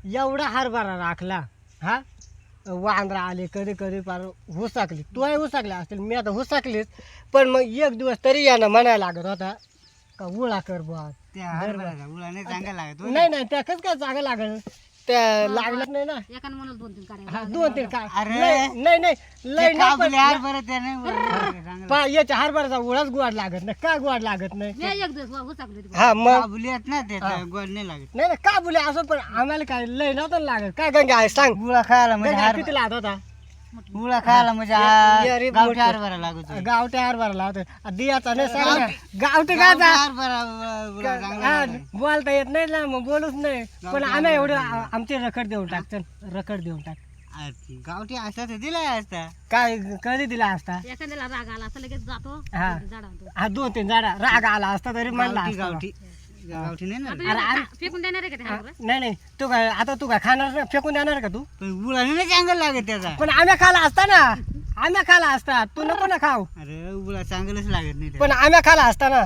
एवढा हरभरा राखला हा वांद्रा आले कधी कधी पार हुसाकली तूही हुसाकल्या असतील मी आता हुसाकलीच पण मग एक दिवस तरी यानं म्हणायला लागत होता का उळा कर बुवा त्या हरभऱ्याचा उळा नाही चांगला लागत हो. नाही त्या कसं काय जागा लागल त्या लागलं नाही ना एकानं म्हणून 2-3 काढ्या हा 2-3 काय अरे. नाही नाही लय ते नाही पण काबुली हरभरा त्याने उळा चांगला. पा याच्या हरभऱ्याचा उळाच गोड लागत नाही काय गोड लागत नाही मी एक दिवस हुसाकली होती. हा मग काबुली आहेत ना त्याचा गोड नाही लागत. नाही का बोले असं पण आम्हाला काय लय नव्हतं लागत काय गंगा आहे सांग उळा खायला म्हणजे गंगा किती लागत होता उळा खायला म्हणजे यारी गावठी मोठं. हरभरा लागत होता. गावठ्या हरभरा लावतो दियाचा नाही सांग ना गावठी काय गावठी हरभरा उळा चांगला हा, लागत. बोलता येत नाही ना मग बोलूच नाही पण आम्ही एवढं आमचे रखड देऊन टाक चल रखड देऊन टाक गावठी असता तर दिला असता. काय कधी दिला असता एखाद्याला राग आला असं लगेच जातो हा. झाडावर हा 2-3 झाडा राग आला असता तरी म्हणला गावठी असता गावठी गावठी नाही ना. फेकून देणार आहे का ते हरभरा? नाही नाही तू काय आता तू काय खाणार नाही? फेकून देणार का तू पण उळा नाही चांगला लागत त्याचा. पण आम्ही खाला असता ना आम्ही खाला असता तू नको ना खाऊ अरे उळा चांगलंच लागत नाही त्याचा. पण आम्ही खाला असता ना